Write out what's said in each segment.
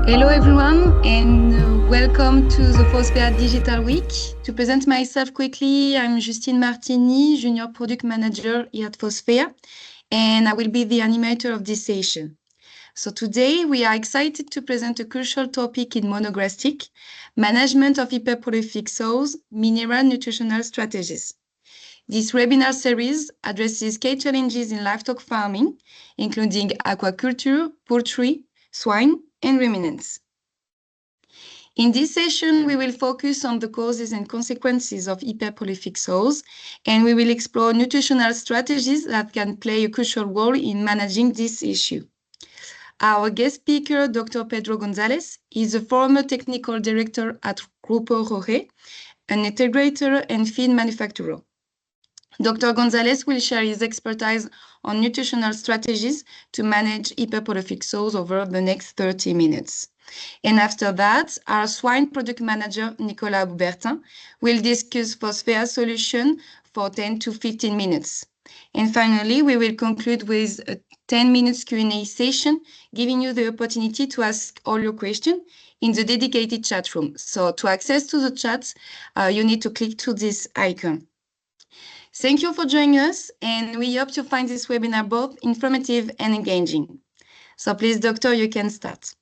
Hello everyone, and welcome to the Phosphia Digital Week. To present myself quickly, I'm Justine Martini, Junior Product Manager here at Phosphia, and I will be the animator of this session. So today we are excited to present a crucial topic in monographic, management of hyperprolific sows, mineral nutritional strategies. This webinar series addresses key challenges in livestock farming, including aquaculture, poultry, swine, and ruminants. In this session, we will focus on the causes and consequences of hyperprolific sows, and we will explore nutritional strategies that can play a crucial role in managing this issue. Our guest speaker, Dr. Pedro Gonzalez, is a former technical director at Grupo Roje, an integrator and feed manufacturer. Dr. Gonzalez will share his expertise on nutritional strategies to manage hyperprolific sows over the next 30 minutes. And after that, our swine product manager, Nicolas Boubertin, will discuss Phosphia solution for 10 to 15 minutes. And finally, we will conclude with a 10 minutes Q&A session, giving you the opportunity to ask all your questions in the dedicated chat room. So to access to the chat, you need to click to this icon. Thank you for joining us, and we hope to find this webinar both informative and engaging. So please, Doctor, you can start.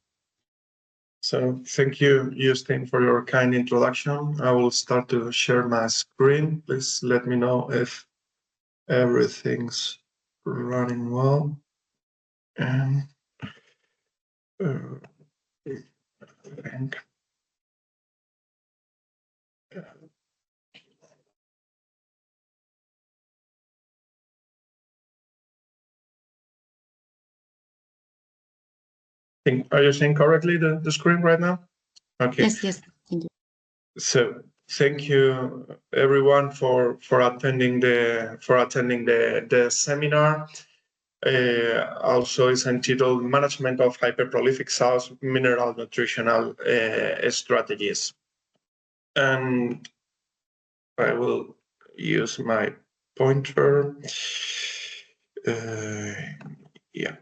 So thank you, Justine, for your kind introduction. I will start to share my screen. Please let me know if everything's running well. And are you seeing correctly the screen right now? Okay. Yes. Thank you. So thank you everyone for attending the seminar. Also is entitled Management of Hyperprolific Sows, Mineral Nutritional Strategies. And I will use my pointer. Yeah,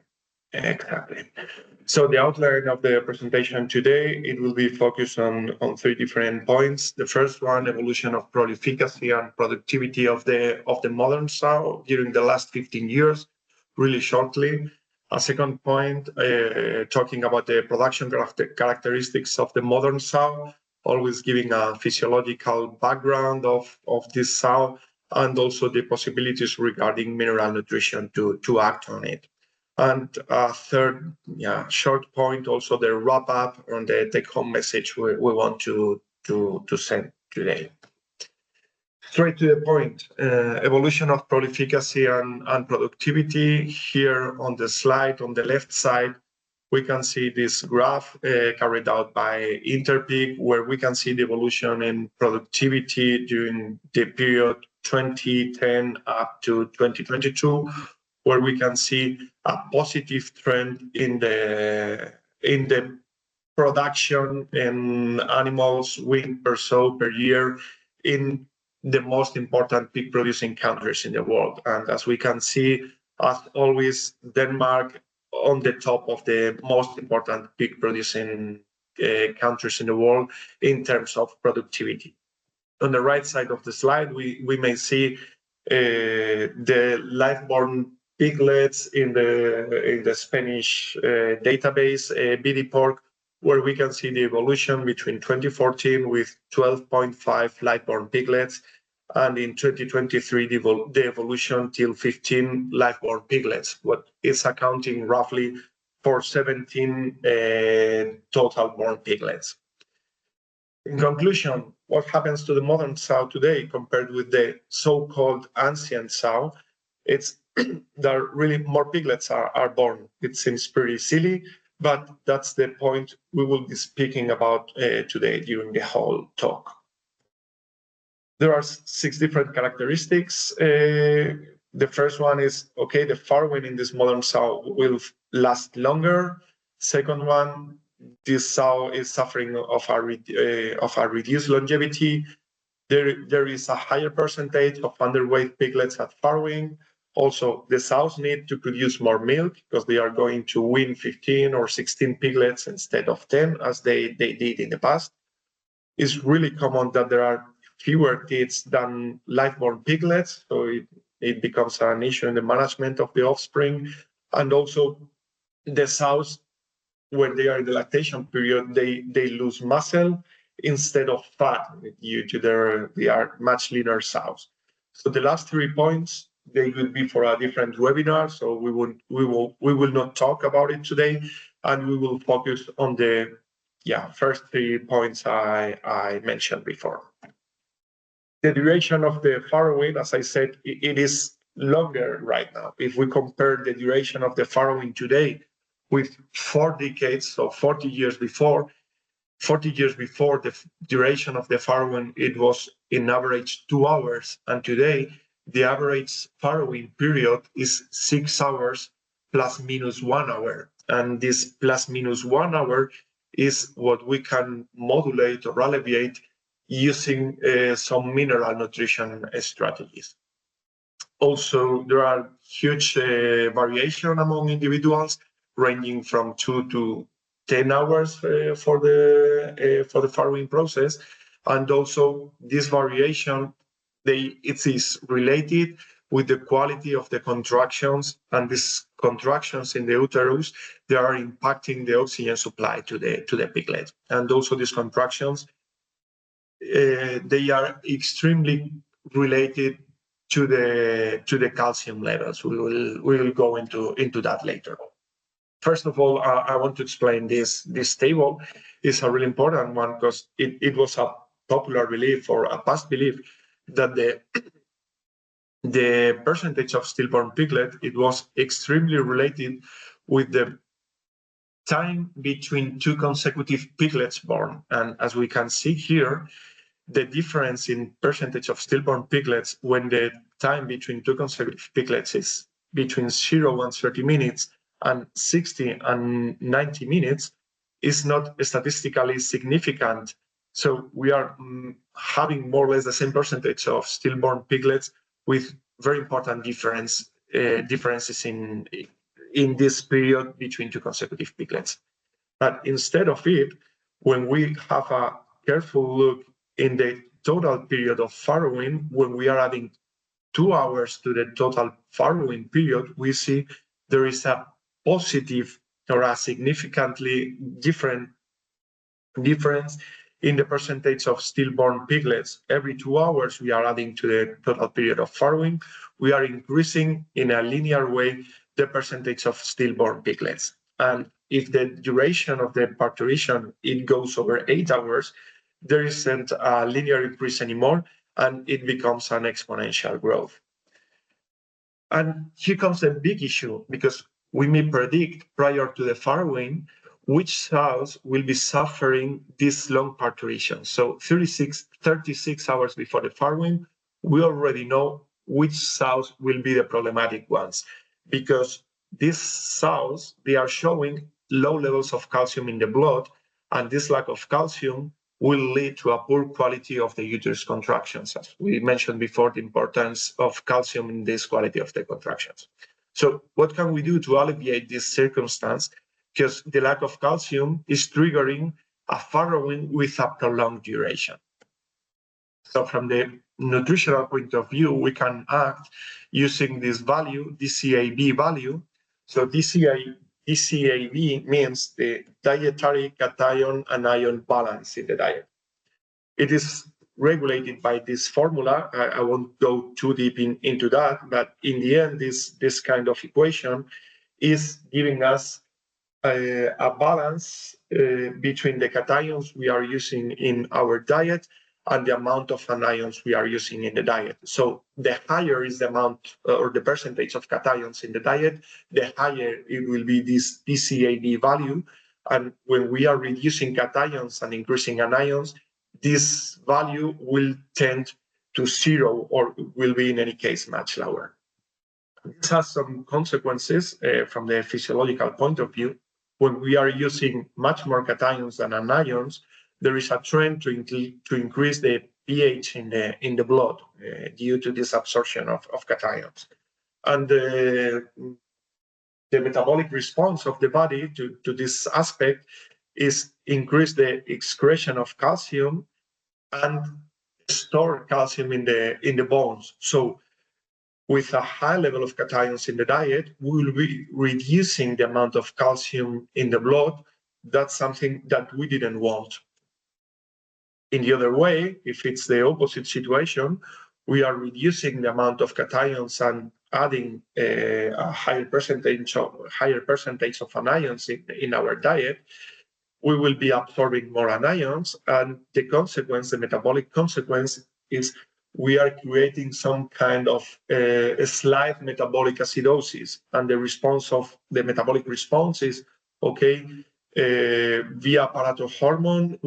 exactly. So the outline of the presentation today, it will be focused on three different points. The first one, evolution of prolificacy and productivity of the modern sow during the last 15 years, really shortly. A second point, talking about the production characteristics of the modern sow, always giving a physiological background of this sow, and also the possibilities regarding mineral nutrition to act on it. And a third, short point, also the wrap up on the take-home message we want to send today. Straight to the point, evolution of prolificacy and productivity. Here on the slide, on the left side, we can see this graph carried out by Interpeak, where we can see the evolution in productivity during the period 2010 up to 2022, where we can see a positive trend in the production in animals weaned per sow per year in the most important pig producing countries in the world. And as we can see, as always, Denmark on the top of the most important pig producing countries in the world in terms of productivity. On the right side of the slide, we may see the live-born piglets in the Spanish database, BD pork, where we can see the evolution between 2014 with 12.5 live-born piglets, and in 2023 the evolution till 15 live-born piglets, what is accounting roughly for 17 total born piglets. In conclusion, what happens to the modern sow today compared with the so-called ancient sow? It's that really more piglets are born. It seems pretty silly, but that's the point we will be speaking about today during the whole talk. There are 6 different characteristics. The first one is, okay, the farrowing in this modern sow will last longer. Second one, this sow is suffering of a reduced longevity. There is a higher percentage of underweight piglets at farrowing. Also, the sows need to produce more milk because they are going to wean 15 or 16 piglets instead of 10 as they did in the past. It's really common that there are fewer teats than live-born piglets, so it becomes an issue in the management of the offspring. And also the sows, when they are in the lactation period, they lose muscle instead of fat due to they are much leaner sows. So the last 3 points, they would be for a different webinar. So we will not talk about it today, and we will focus on the first 3 points I mentioned before. The duration of the farrowing, as I said, it is longer right now. If we compare the duration of the farrowing today with 4 decades, so 40 years before, the duration of the farrowing, it was in average 2 hours. And today, the average farrowing period is 6 hours plus minus 1 hour. And this plus minus 1 hour is what we can modulate or alleviate using some mineral nutrition strategies. Also, there are huge variation among individuals, ranging from 2 to 10 hours for the farrowing process. And also this variation, it is related with the quality of the contractions, and these contractions in the uterus, they are impacting the oxygen supply to the piglet. And also these contractions, they are extremely related to the calcium levels. We will go into that later. First of all, I want to explain this table is a really important one because it was a popular belief or a past belief that the percentage of stillborn piglet, it was extremely related with the time between 2 consecutive piglets born. And as we can see here, the difference in percentage of stillborn piglets when the time between 2 consecutive piglets is between 0 and 30 minutes and 60 and 90 minutes is not statistically significant. So we are having more or less the same percentage of stillborn piglets with very important differences in this period between 2 consecutive piglets. But instead of it, when we have a careful look in the total period of farrowing, when we are adding 2 hours to the total farrowing period, we see there is a positive or a significantly different difference in the percentage of stillborn piglets. Every 2 hours we are adding to the total period of farrowing, we are increasing in a linear way the percentage of stillborn piglets. And if the duration of the parturition, it goes over 8 hours, there isn't a linear increase anymore, and it becomes an exponential growth. And here comes a big issue, because we may predict prior to the farrowing which sows will be suffering this long parturition. So 36 hours before the farrowing, we already know which sows will be the problematic ones, because these sows, they are showing low levels of calcium in the blood, and this lack of calcium will lead to a poor quality of the uterus contractions. As we mentioned before, the importance of calcium in this quality of the contractions. So what can we do to alleviate this circumstance? Because the lack of calcium is triggering a farrowing with a prolonged duration. So from the nutritional point of view, we can act using this value, DCAB value. So DCAB means the dietary cation and ion balance in the diet. It is regulated by this formula. I won't go too deep into that, but in the end, this kind of equation is giving us a balance between the cations we are using in our diet and the amount of anions we are using in the diet. So the higher is the amount or the percentage of cations in the diet, the higher it will be this DCAB value. And when we are reducing cations and increasing anions, this value will tend to 0 or will be in any case much lower. This has some consequences from the physiological point of view. When we are using much more cations than anions, there is a trend to increase the pH in the blood due to this absorption of cations. and the metabolic response of the body to this aspect is increase the excretion of calcium and store calcium in the bones. So with a high level of cations in the diet, we will be reducing the amount of calcium in the blood. That's something that we didn't want. In the other way, if it's the opposite situation, we are reducing the amount of cations and adding a higher percentage of anions in our diet, we will be absorbing more anions, and the metabolic consequence is we are creating some kind of a slight metabolic acidosis, and the metabolic response is okay. Via parathyroid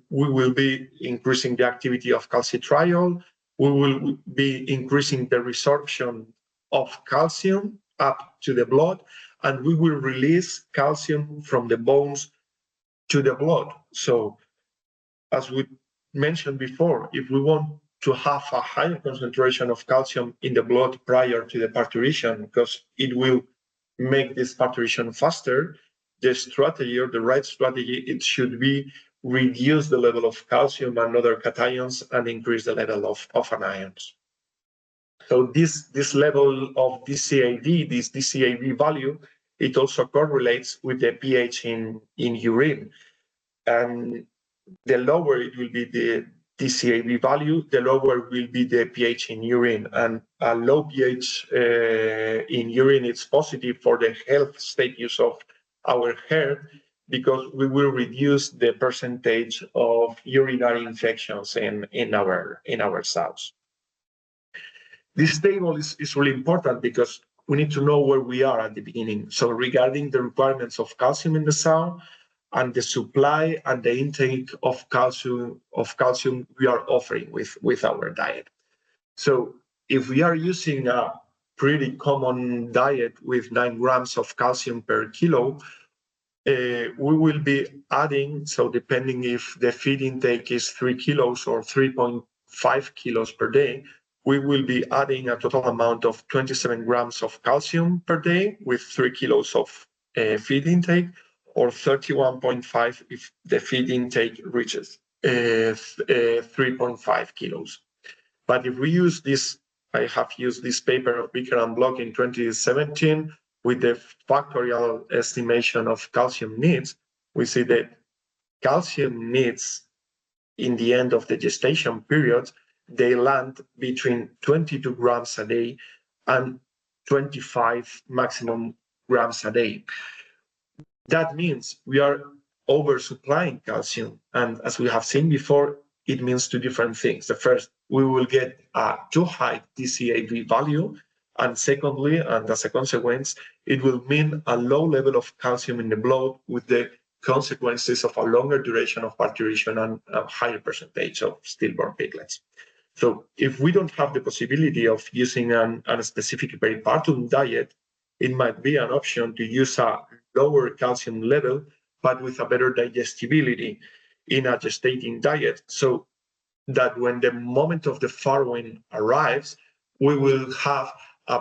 we will be increasing the activity of calcitriol. We will be increasing the resorption of calcium up to the blood, and we will release calcium from the bones to the blood. So, as we mentioned before, if we want to have a higher concentration of calcium in the blood prior to the parturition, because it will make this parturition faster, the strategy or the right strategy, it should be reduce the level of calcium and other cations and increase the level of anions. So this level of DCAD, this DCAD value, it also correlates with the pH in urine. And the lower it will be the DCAB value, the lower will be the pH in urine. And a low pH in urine is positive for the health status of our hair, because we will reduce the percentage of urinary infections in our sows. This table is really important because we need to know where we are at the beginning. So regarding the requirements of calcium in the sow, and the supply and the intake of calcium we are offering with our diet. So if we are using a pretty common diet with 9 grams of calcium per kilo, we will be adding, so depending if the feed intake is 3 kilos or 3.5 kilos per day, we will be adding a total amount of 27 grams of calcium per day with 3 kilos of feed intake, or 31.5 if the feed intake reaches 3.5 kilos. But if we use this, I have used this paper of Becker and Block in 2017 with the factorial estimation of calcium needs, we see that calcium needs in the end of the gestation period, they land between 22 grams a day and 25 maximum grams a day. That means we are oversupplying calcium. And as we have seen before, it means two different things. The first, we will get a too high DCAB value. And secondly, and as a consequence, it will mean a low level of calcium in the blood with the consequences of a longer duration of parturition and a higher percentage of stillborn piglets. So if we don't have the possibility of using a specific peripartum diet, it might be an option to use a lower calcium level, but with a better digestibility in a gestating diet, so that when the moment of the farrowing arrives, we will have a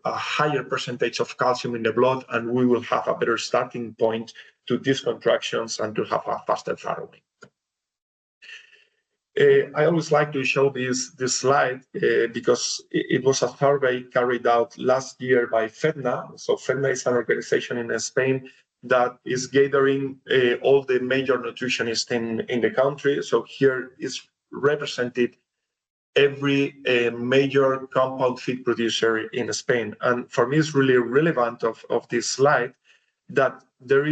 higher percentage of calcium in the blood, and we will have a better starting point to these contractions and to have a faster farrowing. I always like to show this slide because it was a survey carried out last year by FEDNA. So FEDNA is an organization in Spain that is gathering all the major nutritionists in the country. So here is represented every major compound feed producer in Spain. And for me, it's really relevant of this slide that there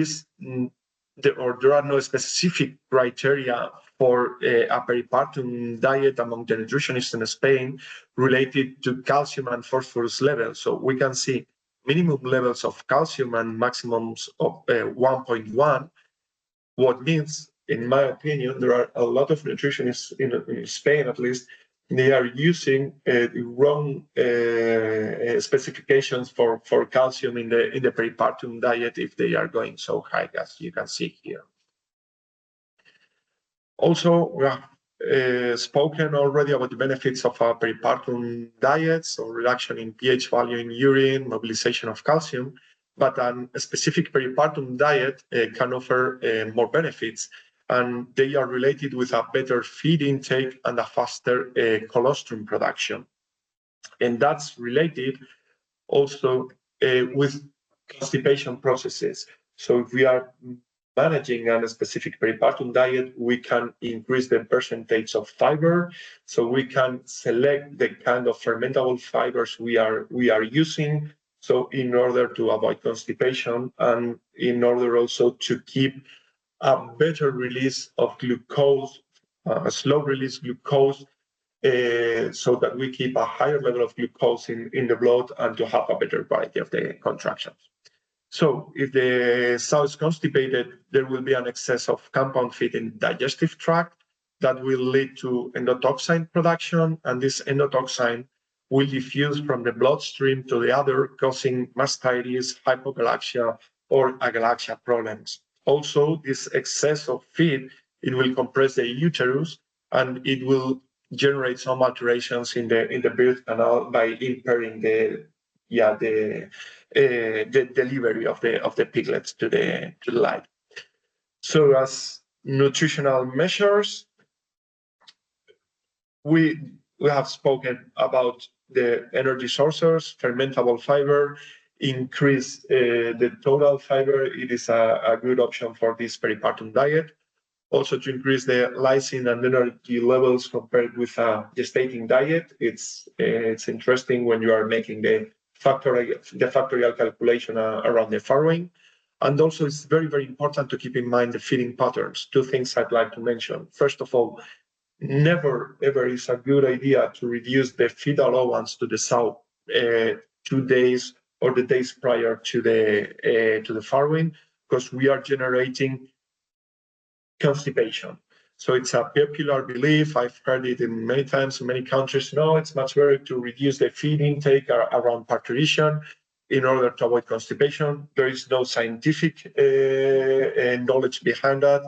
are no specific criteria for a peripartum diet among the nutritionists in Spain related to calcium and phosphorus levels. So we can see minimum levels of calcium and maximums of 1.1, what means, in my opinion, there are a lot of nutritionists in Spain, at least, they are using wrong specifications for calcium in the peripartum diet if they are going so high, as you can see here. Also, spoken already about the benefits of a peripartum diet, so reduction in pH value in urine, mobilization of calcium, but a specific peripartum diet can offer more benefits, and they are related with a better feed intake and a faster colostrum production. And that's related also with constipation processes. So if we are managing a specific peripartum diet, we can increase the percentage of fiber. So we can select the kind of fermentable fibers we are using. So in order to avoid constipation and in order also to keep a better release of glucose, a slow release glucose, so that we keep a higher level of glucose in the blood and to have a better quality of the contractions. So if the sow is constipated, there will be an excess of compound feed in the digestive tract that will lead to endotoxin production, and this endotoxin will diffuse from the bloodstream to the udder, causing mastitis, hypogalaxia, or agalaxia problems. Also, this excess of feed, it will compress the uterus, and it will generate some alterations in the birth canal by impairing the delivery of the piglets to the light. So as nutritional measures, we have spoken about the energy sources, fermentable fiber, increase the total fiber. It is a good option for this peripartum diet. Also to increase the lysine and energy levels compared with a gestating diet. It's interesting when you are making the factorial calculation around the farrowing. And also it's very, very important to keep in mind the feeding patterns. Two things I'd like to mention. First of all, never ever is a good idea to reduce the feed allowance to the sow 2 days or the days prior to the farrowing, because we are generating constipation. So it's a popular belief. I've heard it in many times in many countries. No, it's much better to reduce the feed intake around parturition in order to avoid constipation. There is no scientific knowledge behind that.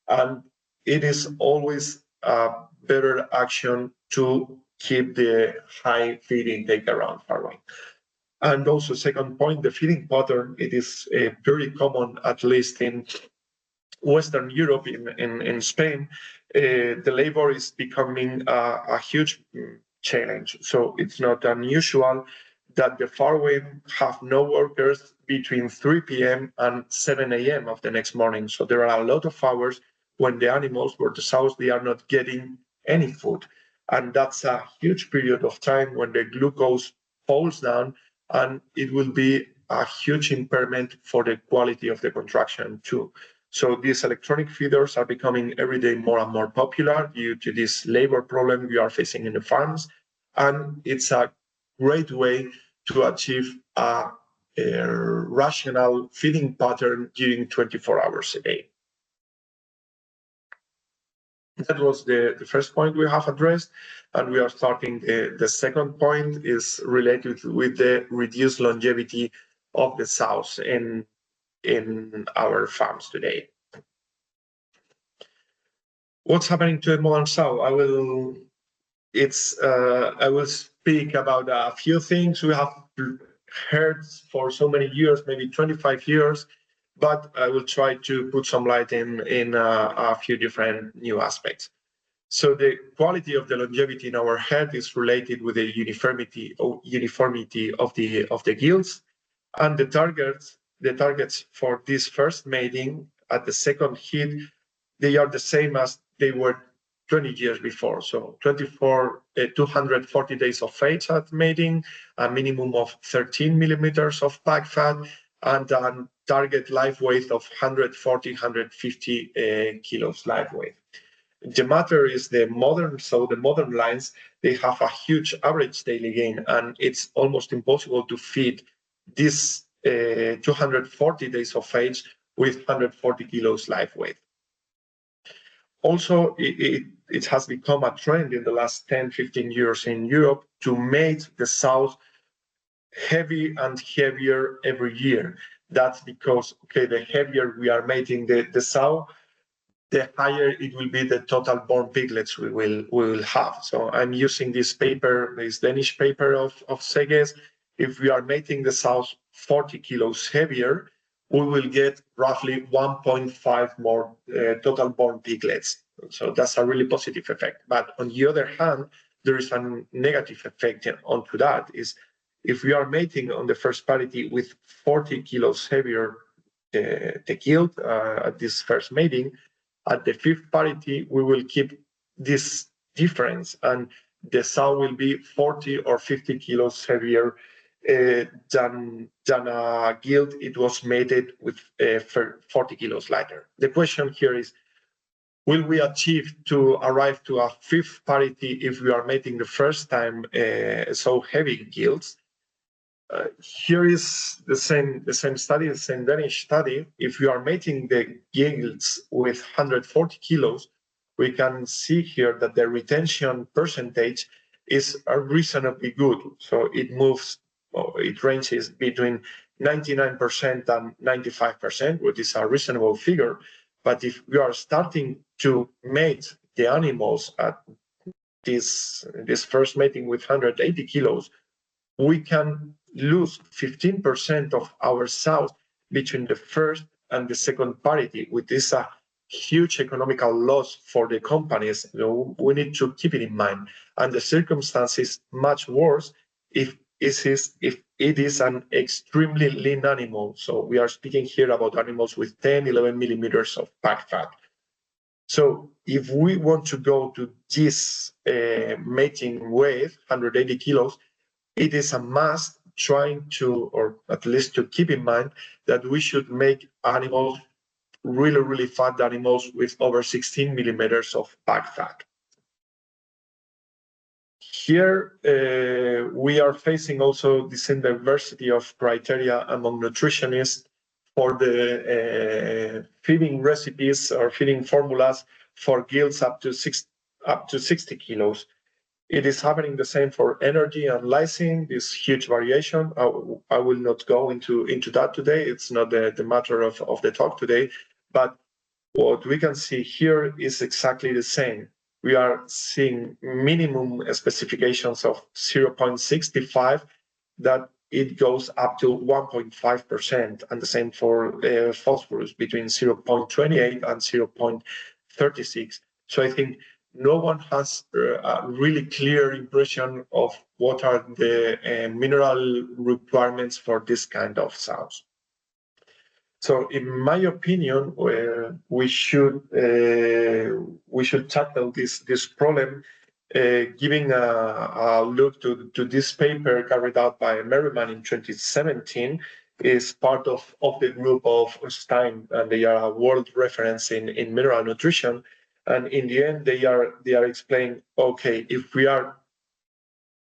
And it is always a better action to keep the high feed intake around farrowing. And also, second point, the feeding pattern, it is very common, at least in Western Europe, in Spain, the labor is becoming a huge challenge. So it's not unusual that the farrowing have no workers between 3 p.m. and 7 a.m. of the next morning. So there are a lot of hours when the animals, where the sows, they are not getting any food. And that's a huge period of time when the glucose falls down, and it will be a huge impairment for the quality of the contraction too. So these electronic feeders are becoming every day more and more popular due to this labor problem we are facing in the farms. And it's a great way to achieve a rational feeding pattern during 24 hours a day. That was the first point we have addressed, and we are starting the second point is related with the reduced longevity of the sows in our farms today. What's happening to the modern sow? I will speak about a few things we have heard for so many years, maybe 25 years, but I will try to put some light in a few different new aspects. So the quality of the longevity in our head is related with the uniformity of the gills, and the targets for this first mating at the second heat, they are the same as they were 20 years before. So 240 days of age at mating, a minimum of 13 millimeters of pack fat, and a target live weight of 140, 150 kilos live weight. The matter is the modern lines, they have a huge average daily gain, and it's almost impossible to feed this 240 days of age with 140 kilos live weight. Also, it has become a trend in the last 10, 15 years in Europe to mate the sows heavy and heavier every year. That's because, okay, the heavier we are mating the sow, the higher it will be the total born piglets we will have. So I'm using this paper, this Danish paper of Seges. If we are making the sows 40 kilos heavier, we will get roughly 1.5 more total born piglets. So that's a really positive effect. But on the other hand, there is a negative effect onto that. Is if we are mating on the first parity with 40 kilos heavier the yield at this first mating, at the fifth parity, we will keep this difference, and the sow will be 40 or 50 kilos heavier than a gilt it was mated with 40 kilos lighter. The question here is, will we achieve to arrive to a fifth parity if we are mating the first time so heavy gilts? Here is the same study, the same Danish study. If we are mating the gilts with 140 kilos, we can see here that the retention percentage is reasonably good. So it moves, it ranges between 99% and 95%, which is a reasonable figure. But if we are starting to mate the animals at this first mating with 180 kilos, we can lose 15% of our sows between the first and the second parity, which is a huge economical loss for the companies. We need to keep it in mind. And the circumstance is much worse if it is an extremely lean animal. So we are speaking here about animals with 10, 11 millimeters of pack fat. So if we want to go to this mating weight, 180 kilos, it is a must trying to, or at least to keep in mind, that we should make animals, really fat animals with over 16 millimeters of pack fat. Here, we are facing also the same diversity of criteria among nutritionists for the feeding recipes or feeding formulas for gilts up to 60 kilos. It is happening the same for energy and lysine, this huge variation. I will not go into that today. It's not the matter of the talk today, but what we can see here is exactly the same. We are seeing minimum specifications of 0.65 that it goes up to 1.5%, and the same for phosphorus between 0.28 and 0.36. So I think no one has a really clear impression of what are the mineral requirements for this kind of sows. So, in my opinion, we should tackle this problem, giving a look to this paper carried out by Merriman in 2017. Is part of the group of Stein, and they are a world reference in mineral nutrition. And in the end, they are explaining, okay, if we are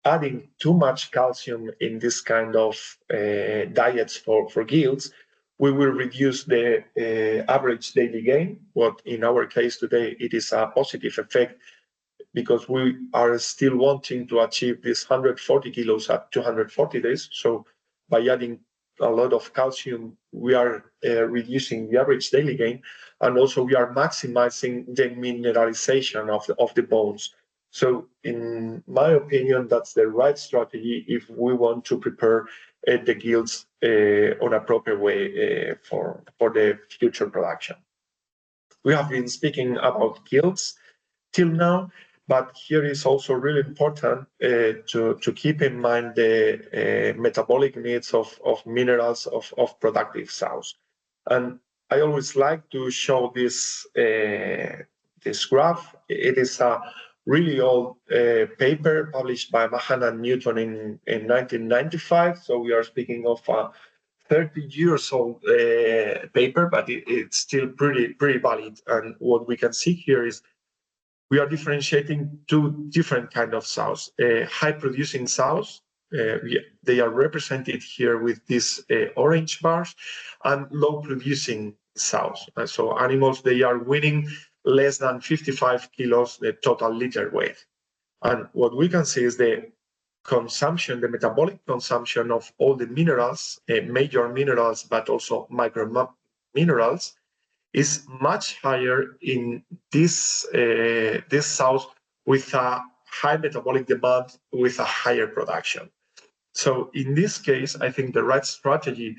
adding too much calcium in this kind of diets for gilts, we will reduce the average daily gain. What in our case today, it is a positive effect because we are still wanting to achieve this 140 kilos at 240 days. So by adding a lot of calcium, we are reducing the average daily gain, and also we are maximizing the mineralization of the bones. So in my opinion, that's the right strategy if we want to prepare the gilts on a proper way for the future production. We have been speaking about gilts till now, but here is also really important to keep in mind the metabolic needs of minerals of productive sows. And I always like to show this graph. It is a really old paper published by Mahan and Newton in 1995. So we are speaking of a 30 years old paper, but it's still pretty valid. And what we can see here is we are differentiating two different kind of sows. High producing sows, they are represented here with these orange bars, and low producing sows. So animals, they are winning less than 55 kilos the total litter weight. And what we can see is the consumption, the metabolic consumption of all the minerals, major minerals, but also micro minerals, is much higher in this sows with a high metabolic demand with a higher production. So in this case, I think the right strategy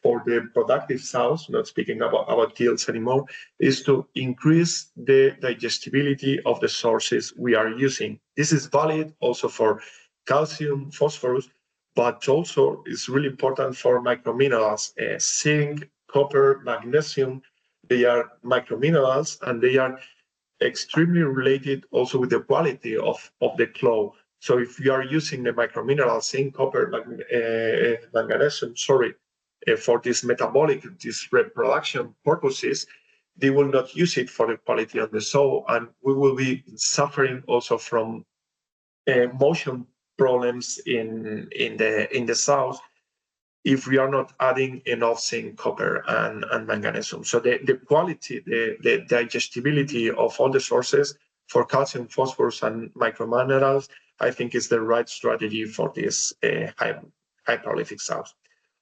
for the productive sows, not speaking about yields anymore, is to increase the digestibility of the sources we are using. This is valid also for calcium, phosphorus, but also is really important for microminerals, zinc, copper, magnesium. They are microminerals, and they are extremely related also with the quality of the cloth. So if you are using the microminerals, zinc, copper, magnesium, for this metabolic, this reproduction purposes, they will not use it for the quality of the soil, and we will be suffering also from motion problems in the south if we are not adding enough zinc, copper, and magnesium. So the quality, the digestibility of all the sources for calcium, phosphorus, and microminerals, I think is the right strategy for this high prolific sows.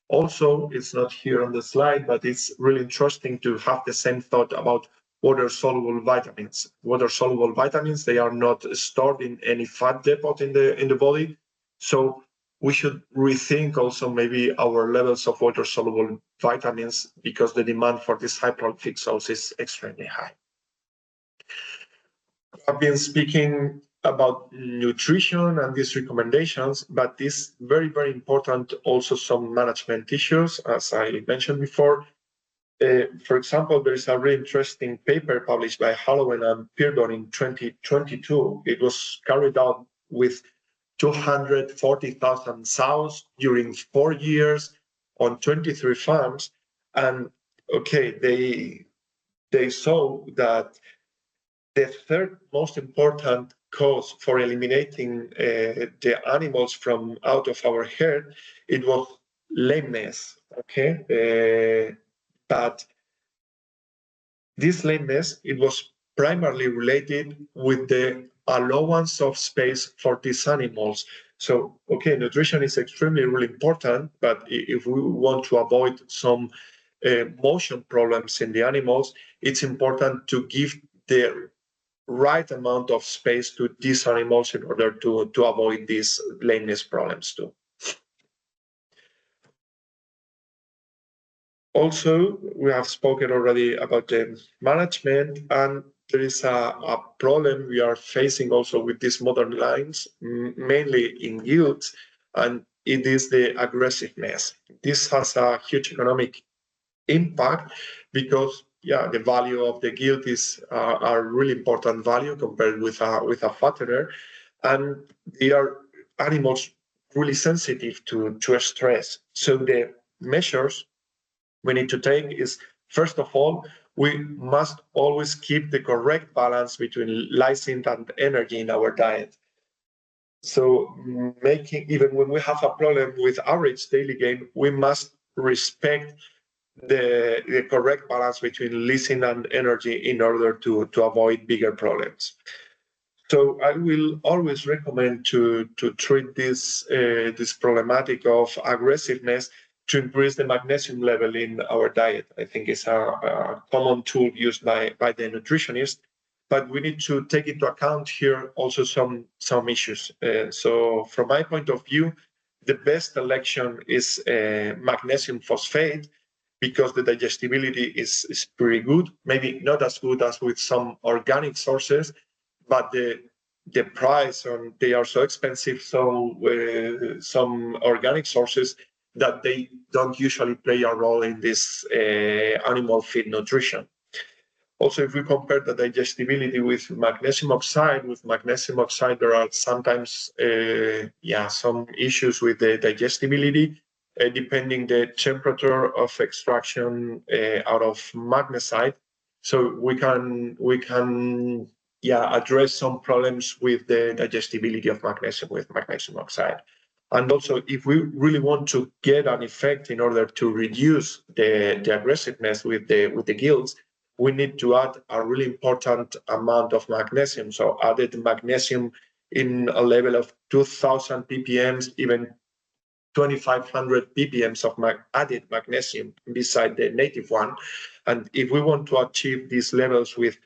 Also, it's not here on the slide, but it's really interesting to have the same thought about water-soluble vitamins. Water-soluble vitamins, they are not stored in any fat depot in the body. So we should rethink also maybe our levels of water-soluble vitamins, because the demand for these high prolific sows is extremely high. I've been speaking about nutrition and these recommendations, but this very, very important also some management issues, as I mentioned before. For example, there is a really interesting paper published by Holloway and Peardon in 2022. It was carried out with 240,000 sows during 4 years on 23 farms. And okay, they saw that the third most important cause for eliminating the animals from out of our herd, it was lameness. Okay, but this lameness, it was primarily related with the allowance of space for these animals. So, okay, nutrition is extremely really important, but if we want to avoid some motion problems in the animals, it's important to give the right amount of space to these animals in order to avoid these lameness problems too. Also, we have spoken already about the management, and there is a problem we are facing also with these modern lines, mainly in yields, and it is the aggressiveness. This has a huge economic impact because the value of the yield is a really important value compared with a fattener, and they are animals really sensitive to stress. So the measures we need to take is, first of all, we must always keep the correct balance between lysine and energy in our diet. So making, even when we have a problem with average daily gain, we must respect the correct balance between lysine and energy in order to avoid bigger problems. So I will always recommend to treat this problematic of aggressiveness to increase the magnesium level in our diet. I think it's a common tool used by the nutritionist, but we need to take into account here also some issues. So from my point of view, the best election is magnesium phosphate, because the digestibility is pretty good, maybe not as good as with some organic sources, but the price, and they are so expensive, so some organic sources, that they don't usually play a role in this animal feed nutrition. Also, if we compare the digestibility with magnesium oxide, there are sometimes some issues with the digestibility, depending the temperature of extraction out of magnesite. So we can address some problems with the digestibility of magnesium with magnesium oxide. And also, if we really want to get an effect in order to reduce the aggressiveness with the gills, we need to add a really important amount of magnesium. So added magnesium in a level of 2,000 ppm, even 2,500 ppm of added magnesium beside the native one. And if we want to achieve these levels with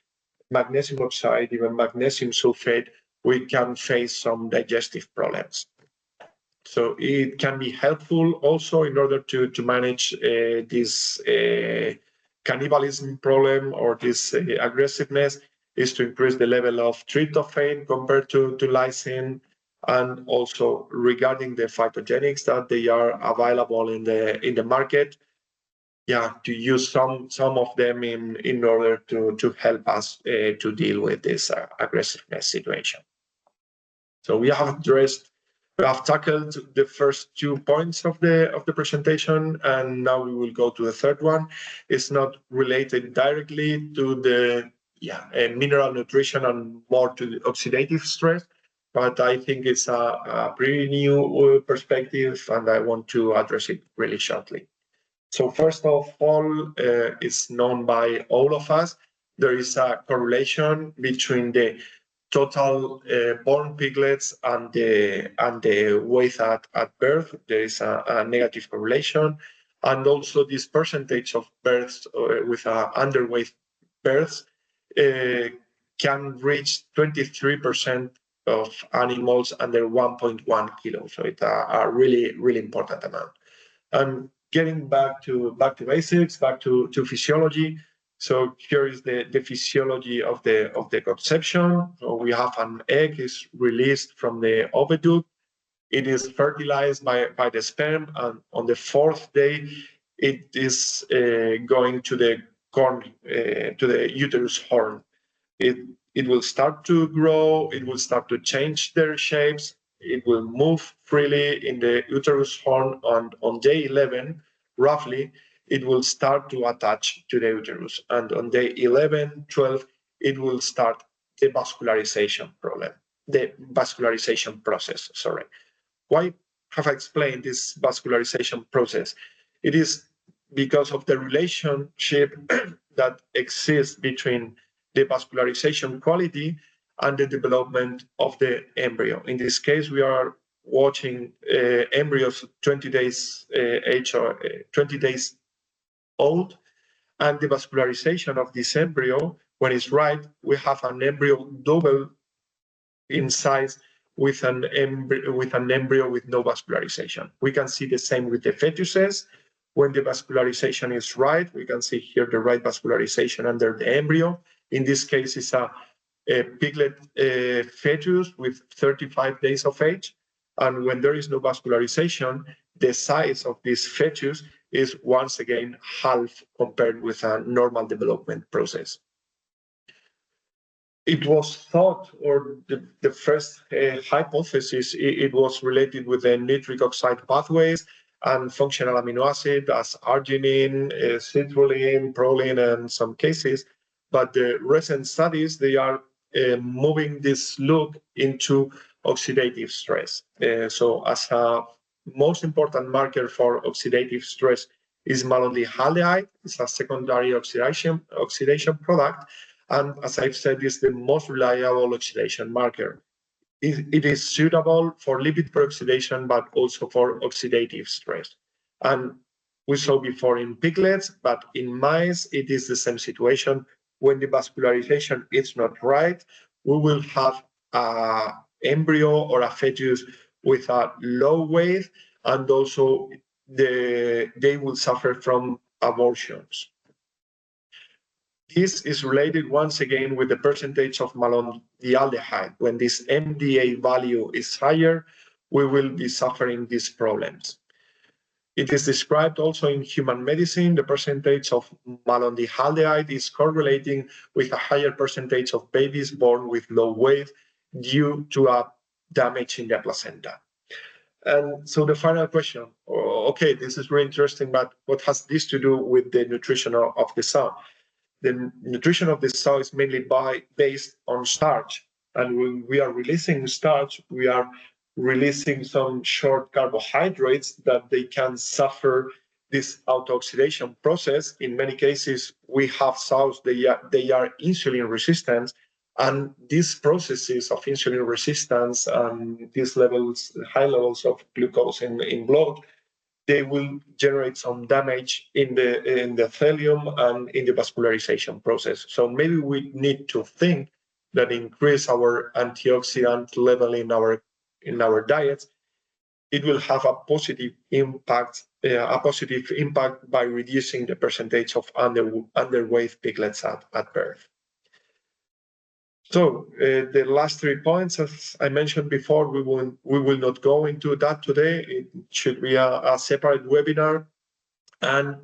magnesium oxide, even magnesium sulfate, we can face some digestive problems. So it can be helpful also in order to manage this cannibalism problem or this aggressiveness, is to increase the level of tryptophan compared to lysine, and also regarding the phytogenics that they are available in the market, to use some of them in order to help us to deal with this aggressiveness situation. So we have tackled the first 2 points of the presentation, and now we will go to the third one. It's not related directly to the mineral nutrition and more to the oxidative stress, but I think it's a pretty new perspective, and I want to address it really shortly. So first of all, it's known by all of us, there is a correlation between the total born piglets and the weight at birth. There is a negative correlation, and also this percentage of births with underweight births can reach 23% of animals under 1.1 kilos. So it's a really important amount. And getting back to basics, back to physiology. So here is the physiology of the conception. So we have an egg is released from the oviduct. It is fertilized by the sperm, and on the fourth day, it is going to the uterus horn. It will start to grow. It will start to change their shapes. It will move freely in the uterus horn, and on day 11, roughly, it will start to attach to the uterus. And on day 11, 12, it will start the vascularization process. Sorry. Why have I explained this vascularization process? It is because of the relationship that exists between the vascularization quality and the development of the embryo. In this case, we are watching embryos 20 days age or 20 days old, and the vascularization of this embryo, when it's right, we have an embryo double in size with an embryo with no vascularization. We can see the same with the fetuses. When the vascularization is right, we can see here the right vascularization under the embryo. In this case, it's a piglet fetus with 35 days of age. And when there is no vascularization, the size of this fetus is once again half compared with a normal development process. It was thought, or the first hypothesis, it was related with the nitric oxide pathways and functional amino acid as arginine, citrulline, proline, and some cases. But the recent studies, they are moving this look into oxidative stress. So as a most important marker for oxidative stress is malondialdehyde. It's a secondary oxidation product. And as I've said, it's the most reliable oxidation marker. It is suitable for lipid peroxidation, but also for oxidative stress. And we saw before in piglets, but in mice, it is the same situation. When the vascularization is not right, we will have an embryo or a fetus with a low weight, and also they will suffer from abortions. This is related once again with the percentage of malondialdehyde. When this MDA value is higher, we will be suffering these problems. It is described also in human medicine. The percentage of malondialdehyde is correlating with a higher percentage of babies born with low weight due to a damage in the placenta. And so the final question, okay, this is really interesting, but what has this to do with the nutrition of the sow? The nutrition of the sow is mainly based on starch. And when we are releasing starch, we are releasing some short carbohydrates that they can suffer this autooxidation process. In many cases, we have sows, they are insulin resistant, And these processes of insulin resistance and these levels, high levels of glucose in blood, they will generate some damage in the thallium and in the vascularization process. So maybe we need to think that increase our antioxidant level in our diets, it will have a positive impact by reducing the percentage of underweight piglets at birth. So the last 3 points, as I mentioned before, we will not go into that today. It should be a separate webinar, and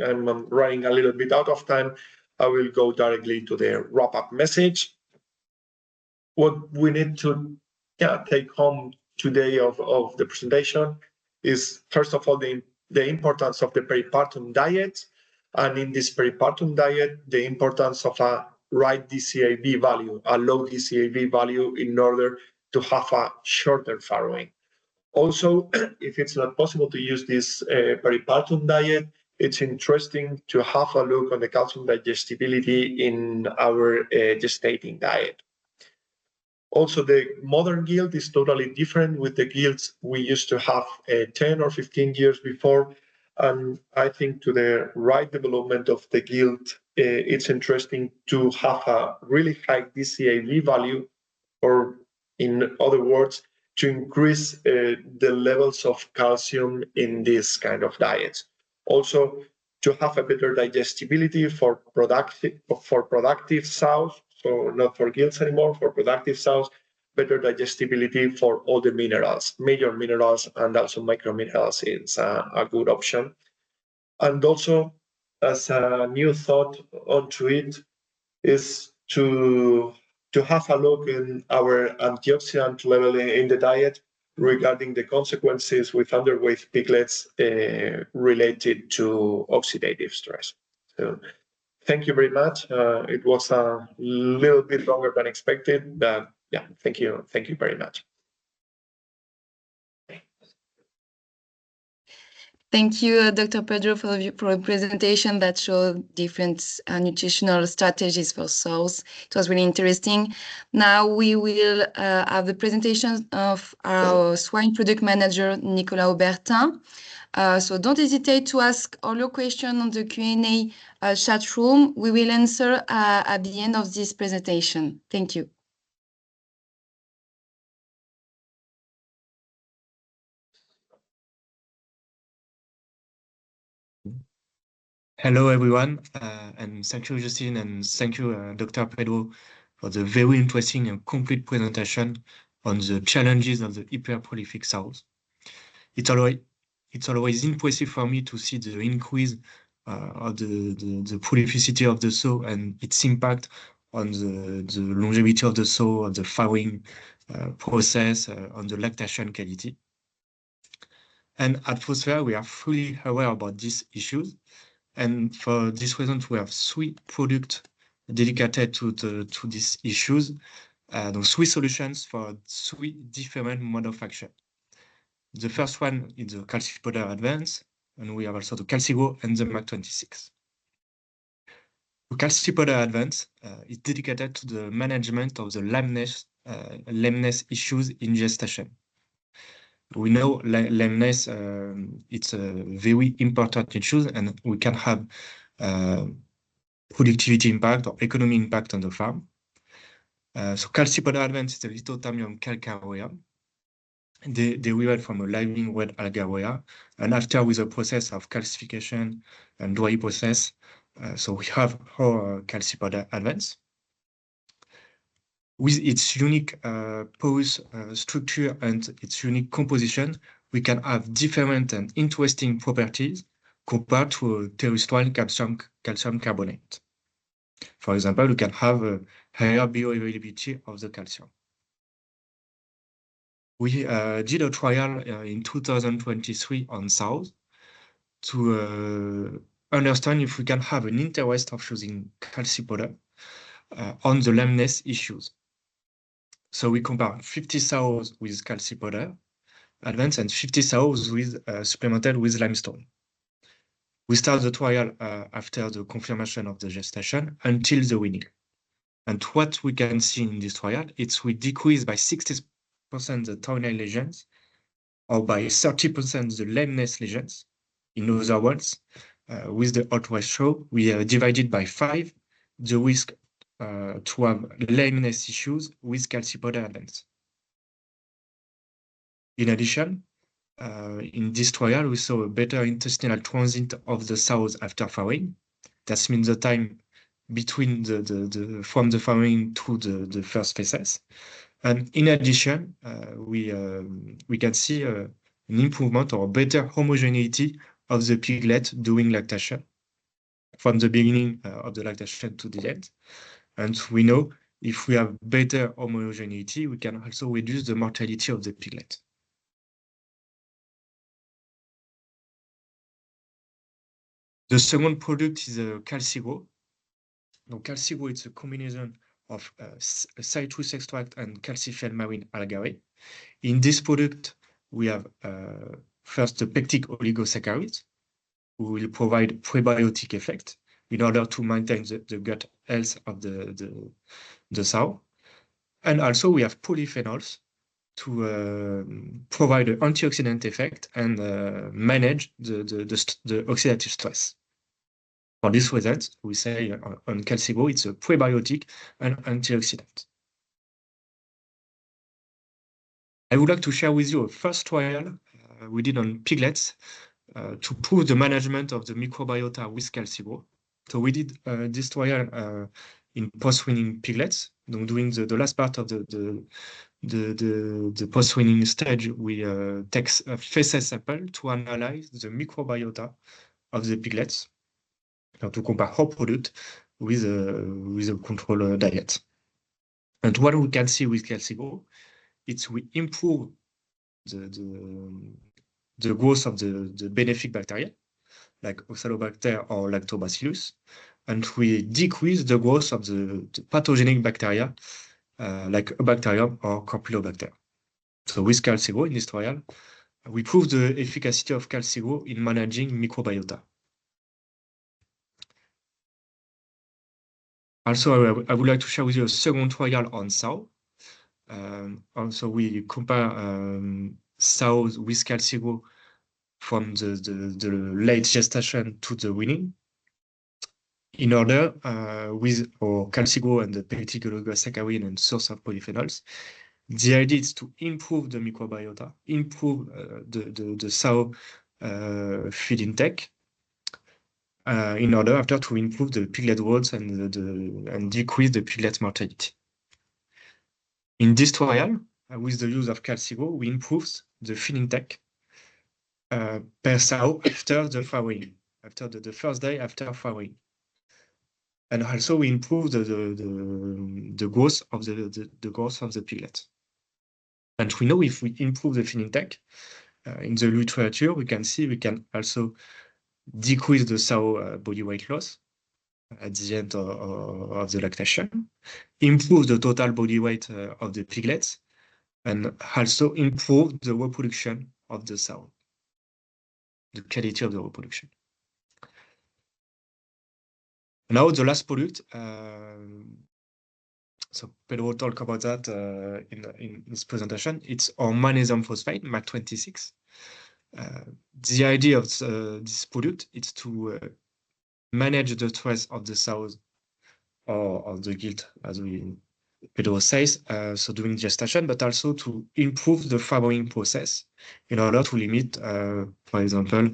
I'm running a little bit out of time. I will go directly to the wrap-up message. What we need to take home today of the presentation is, first of all, the importance of the peripartum diet, and in this peripartum diet, the importance of a right DCAV value, a low DCAV value, in order to have a shorter farrowing. Also, if it's not possible to use this peripartum diet, it's interesting to have a look on the calcium digestibility in our gestating diet. Also, the modern guild is totally different with the guilds we used to have 10 or 15 years before. And I think to the right development of the guild, it's interesting to have a really high DCAV value, or in other words, to increase the levels of calcium in this kind of diets. Also, to have a better digestibility for productive sows, so not for gills anymore, for productive sows, better digestibility for all the minerals, major minerals, and also microminerals is a good option. And also, as a new thought onto it, is to have a look in our antioxidant level in the diet regarding the consequences with underweight piglets related to oxidative stress. So thank you very much. It was a little bit longer than expected, but yeah, thank you very much. Thank you, Dr. Pedro, for a presentation that showed different nutritional strategies for sows. It was really interesting. Now we will have the presentation of our swine product manager, Nicolas Aubertin. So don't hesitate to ask all your questions on the Q&A chat room. We will answer at the end of this presentation. Thank you. Hello, everyone, and thank you, Justine, and thank you, Dr. Pedro, for the very interesting and complete presentation on the challenges of the hyperprolific sows. It's always impressive for me to see the increase of the prolificity of the sow and its impact on the longevity of the sow, on the farrowing process, on the lactation quality. And at Phosphera, we are fully aware about these issues. And for this reason, we have 3 products dedicated to these issues, 3 solutions for 3 different modes of action. The first one is the Calcipoder Advance, and we have also the Calcigo and the MAC26. The Calcipoder Advance is dedicated to the management of the lameness issues in gestation. We know lameness, it's a very important issue, and we can have productivity impact or economic impact on the farm. So Calcipoder Advance is a Lithothamnium calcareum. They derived from a living red algaria, and after with a process of calcification and dry process, so we have our Calcipoder Advance. With its unique porous structure and its unique composition, we can have different and interesting properties compared to a terrestrial calcium carbonate. For example, we can have a higher bioavailability of the calcium. We did a trial in 2023 on sows to understand if we can have an interest of using Calcipoder on the lameness issues. So we compare 50 sows with Calcipoder Advance and 50 sows with supplemented with limestone. We start the trial after the confirmation of the gestation until the weaning. And what we can see in this trial, it's we decrease by 60% the toenail lesions, or by 30% the lameness lesions. In other words, with the hot ratio, we divided by 5 the risk to have lameness issues with calcipoder advance. In addition, in this trial, we saw a better intestinal transit of the sows after farrowing. That means the time between from the farrowing to the first feces. And in addition, we can see an improvement or better homogeneity of the piglet during lactation, from the beginning of the lactation to the end. And we know if we have better homogeneity, we can also reduce the mortality of the piglet. The second product is a Calcigo. Now, Calcigo is a combination of citrus extract and calcified marine algae. In this product, we have first the pectic oligosaccharides, who will provide prebiotic effect in order to maintain the gut health of the sow. And also we have polyphenols to provide an antioxidant effect and manage the oxidative stress. For this reason, we say on Calcigo, it's a prebiotic and antioxidant. I would like to share with you a first trial we did on piglets to prove the management of the microbiota with Calcigo. So we did this trial in post-weaning piglets. During the last part of the post-weaning stage, we take a feces sample to analyze the microbiota of the piglets to compare our product with a control diet. And what we can see with Calcigo, it's we improve the growth of the benefic bacteria, like Oxalobacter or Lactobacillus, and we decrease the growth of the pathogenic bacteria, like Bacterium or Campylobacter. So with Calcigo in this trial, we prove the efficacy of Calcigo in managing microbiota. Also, I would like to share with you a second trial on sow. Also, we compare sows with Calcigo from the late gestation to the weaning. In order, with our Calcigo and the pectic oligosaccharidin and source of polyphenols, the idea is to improve the microbiota, improve the sow feed intake, in order after to improve the piglet growth and decrease the piglet mortality. In this trial, with the use of Calcigo, we improve the feed intake per sow after the farrowing, after the first day after farrowing. And also we improve the growth of the growth of the piglet. And we know if we improve the feed intake, in the literature, we can see we can also decrease the sow body weight loss at the end of the lactation, improve the total body weight of the piglets, and also improve the reproduction of the sow, the quality of the reproduction. Now the last product, so Pedro will talk about that in his presentation. It's our magnesium phosphate, MAC26. The idea of this product is to manage the stress of the sows or of the gilt, as Pedro says, so during gestation, but also to improve the farrowing process in order to limit, for example,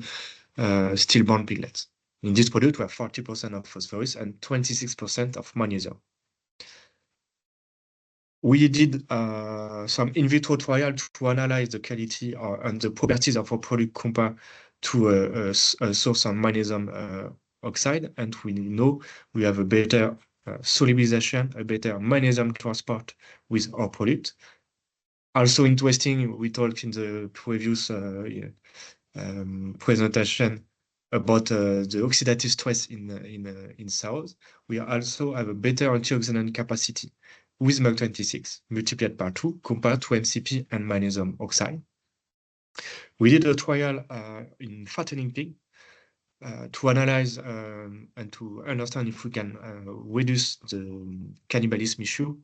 stillborn piglets. In this product, we have 40% of phosphorus and 26% of magnesium. We did some in vitro trial to analyze the quality and the properties of our product compared to a source of magnesium oxide, and we know we have a better solubilization, a better magnesium transport with our product. Also interesting, we talked in the previous presentation about the oxidative stress in sows. We also have a better antioxidant capacity with MAC26 multiplied by 2 compared to MCP and magnesium oxide. We did a trial in fattening pig to analyze and to understand if we can reduce the cannibalism issue,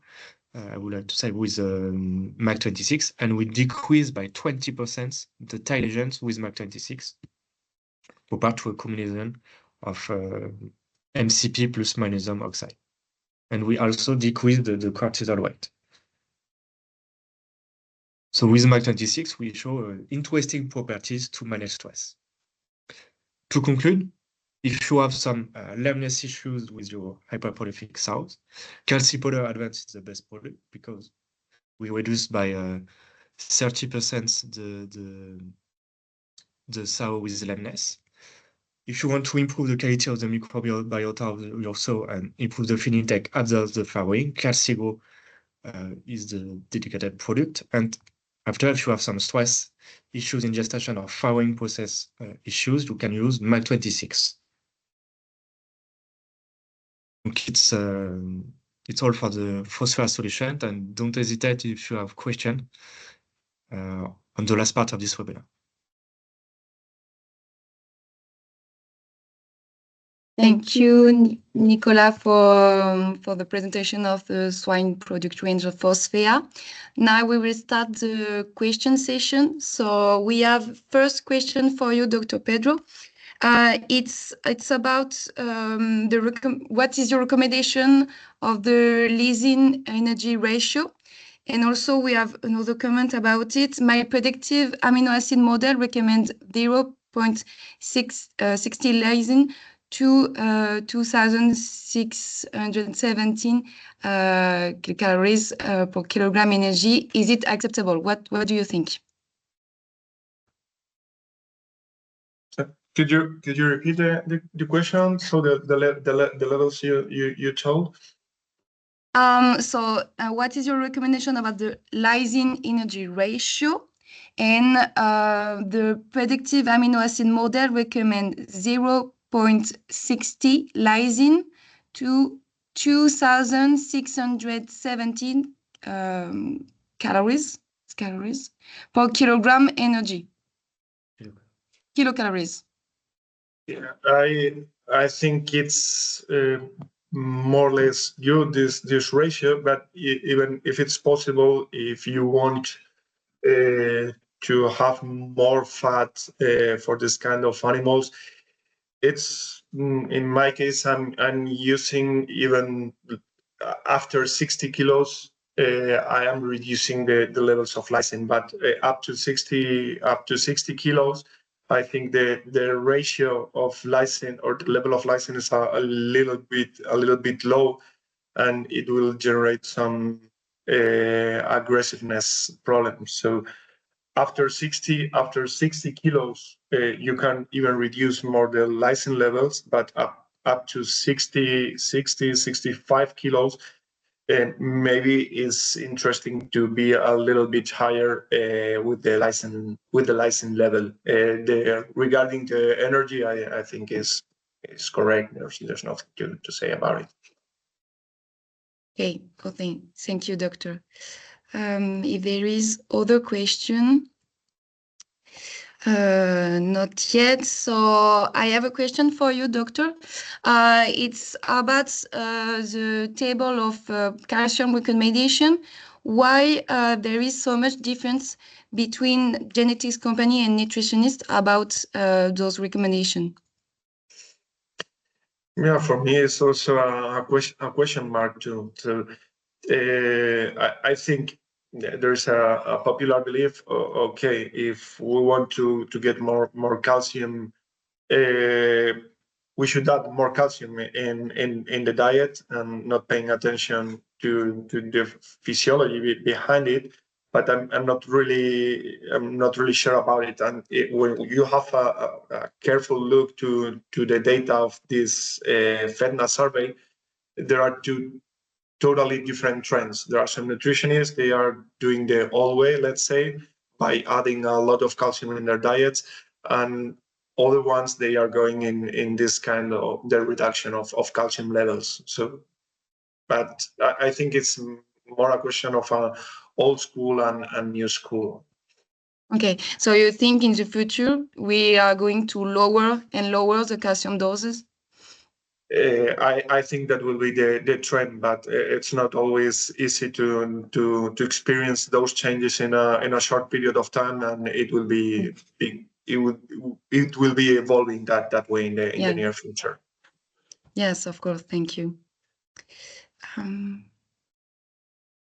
I would like to say with MAC26, and we decrease by 20% the tail agents with MAC26 compared to a combination of MCP plus magnesium oxide. And we also decrease the cortisol weight. So with MAC26, we show interesting properties to manage stress. To conclude, if you have some lameness issues with your hyperprolific sows, calcipolar advance is the best product because we reduce by 30% the sow with lameness. If you want to improve the quality of the microbiota of your sow and improve the feed intake after the farrowing, Calcigro is the dedicated product. And after, if you have some stress issues in gestation or farrowing process issues, you can use MAC26. It's all for the phosphorus solution, and don't hesitate if you have questions on the last part of this webinar. Thank you, Nicolas, for the presentation of the swine product range of Phosphea. Now we will start the question session. So we have first question for you, Dr. Pedro. It's about what is your recommendation of the lysine energy ratio? And also we have another comment about it. My predictive amino acid model recommends 0.60 lysine to 2,617 calories per kilogram energy. Is it acceptable? What do you think? Could you repeat the question? So the levels you told. So what is your recommendation about the lysine energy ratio? And the predictive amino acid model recommends 0.60 lysine to 2,617 calories per kilogram energy. Kilocalories. Yeah, I think it's more or less good this ratio, but even if it's possible, if you want to have more fat for this kind of animals, it's in my case I'm using even after 60 kilos. I am reducing the levels of lysine, but up to 60 kilos, I think the ratio of lysine or the level of lysine is a little bit low, and it will generate some aggressiveness problems. So after 60 kilos, you can even reduce more the lysine levels, but up to 65 kilos, maybe it's interesting to be a little bit higher with the lysine level. Regarding the energy, I think is correct. There's nothing to say about it. Okay, okay. Thank you, doctor. If there is other question, not yet. So I have a question for you, doctor. It's about the table of calcium recommendation. Why there is so much difference between genetics company and nutritionists about those recommendations? Yeah, for me, it's also a question mark too. So I think there's a popular belief. Okay, if we want to get more calcium, we should add more calcium in the diet and not paying attention to the physiology behind it. But I'm not really sure about it. And when you have a careful look to the data of this FEDNA survey, there are two totally different trends. There are some nutritionists, they are doing the old way, let's say, by adding a lot of calcium in their diets, and other ones, they are going in this kind of the reduction of calcium levels. So, but I think it's more a question of old school and new school. Okay, so you think in the future we are going to lower and lower the calcium doses? I think that will be the trend, but it's not always easy to experience those changes in a short period of time, and it will be it will be evolving that way in the near future. Yes, of course. Thank you.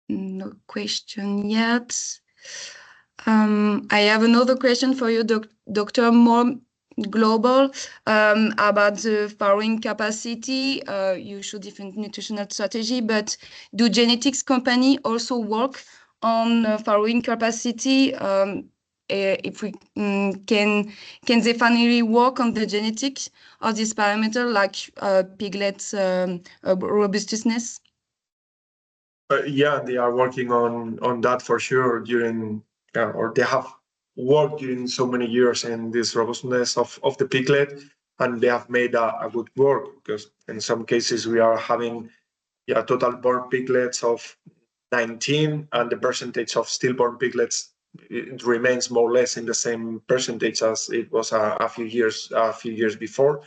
No question yet. I have another question for you, Doctor, more global, about the farrowing capacity. You show different nutritional strategy, but do genetics company also work on farrowing capacity? If we can they finally work on the genetics of this parameter, like piglets' robustness? Yeah, they are working on that for sure or they have worked during so many years in this robustness of the piglet, and they have made a good work, because in some cases we are having total born piglets of 19, and the percentage of stillborn piglets, it remains more or less in the same percentage as it was a few years before.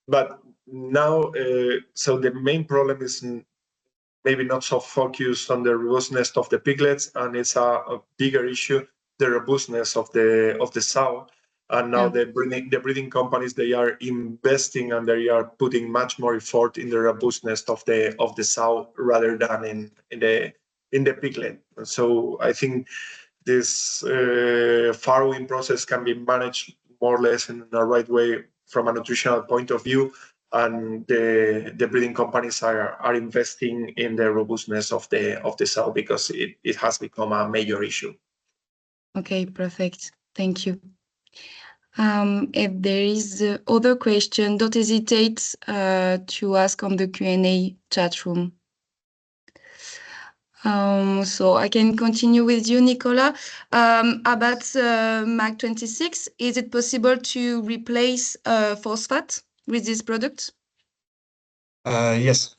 But now, so the main problem is maybe not so focused on the robustness of the piglets, and it's a bigger issue, the robustness of the sow. And now the breeding companies, they are investing and they are putting much more effort in the robustness of the sow rather than in the piglet. So I think this farrowing process can be managed more or less in the right way from a nutritional point of view, and the breeding companies are investing in the robustness of the sow, because it has become a major issue. Okay, perfect. Thank you. If there is other question, don't hesitate to ask on the Q&A chat room. So I can continue with you, Nicola. About MAC26, is it possible to replace phosphate with this product? Yes,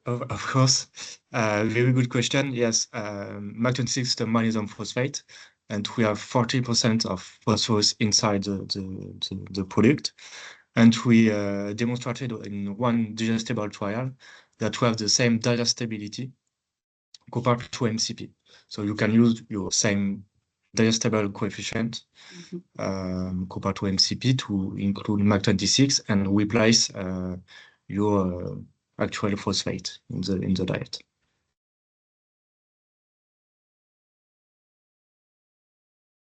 of course. Very good question. Yes, MAC26 the magnesium phosphate, and we have 40% of phosphorus inside the product. And we demonstrated in one digestible trial that we have the same digestibility compared to MCP. So you can use your same digestible coefficient compared to MCP to include MAC26 and replace your actual phosphate in the diet.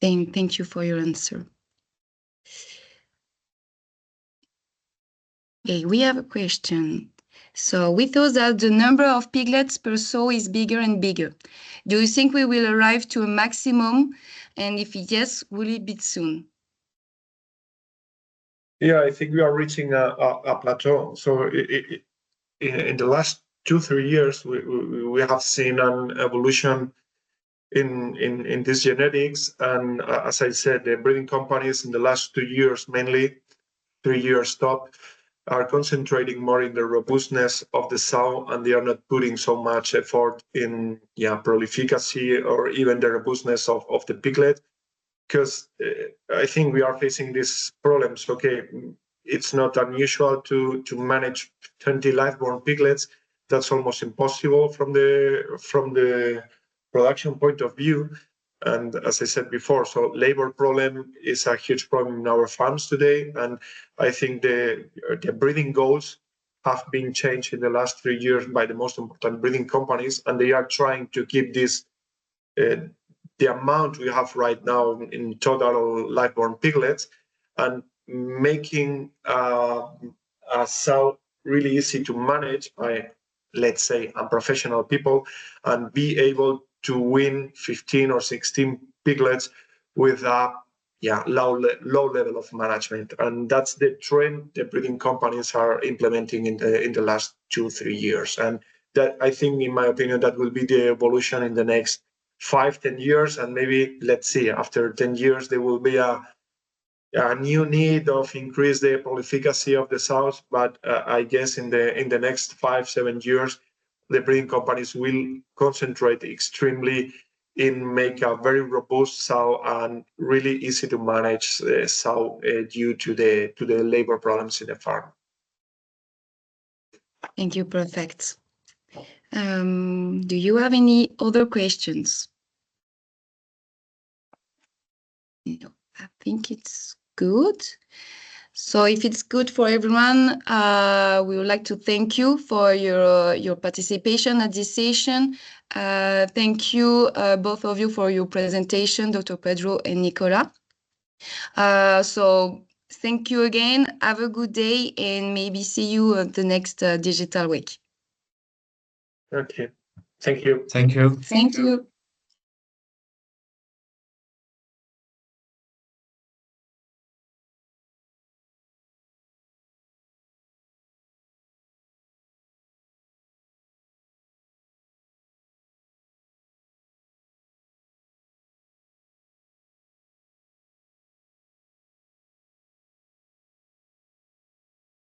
Thank you for your answer. Okay, we have a question. So we thought that the number of piglets per sow is bigger and bigger. Do you think we will arrive to a maximum? And if yes, will it be soon? Yeah, I think we are reaching a plateau. So in the last 2-3 years, we have seen an evolution in this genetics. And as I said, the breeding companies in the last 2 years, mainly 3 years top, are concentrating more in the robustness of the sow, and they are not putting so much effort in prolificacy or even the robustness of the piglet, because I think we are facing these problems. Okay, it's not unusual to manage 20 live-born piglets. That's almost impossible from the production point of view. And as I said before, so labor problem is a huge problem in our farms today. And I think the breeding goals have been changed in the last 3 years by the most important breeding companies, and they are trying to keep this the amount we have right now in total live-born piglets, and making a sow really easy to manage by, let's say, unprofessional people, and be able to win 15 or 16 piglets with a low level of management. And that's the trend the breeding companies are implementing in the last 2-3 years. And that, I think, in my opinion, that will be the evolution in the next 5-10 years. And maybe, let's see, after 10 years there will be a new need of increase the prolificacy of the sows. But I guess in the next 5-7 years, the breeding companies will concentrate extremely in make a very robust sow and really easy to manage sow due to the labor problems in the farm. Thank you. Perfect. Do you have any other questions? No, I think it's good. So if it's good for everyone, we would like to thank you for your participation at this session. Thank you, both of you, for your presentation, Dr. Pedro and Nicola. So thank you again. Have a good day, and maybe see you at the next Digital Week. Okay. Thank you. Thank you. Thank you.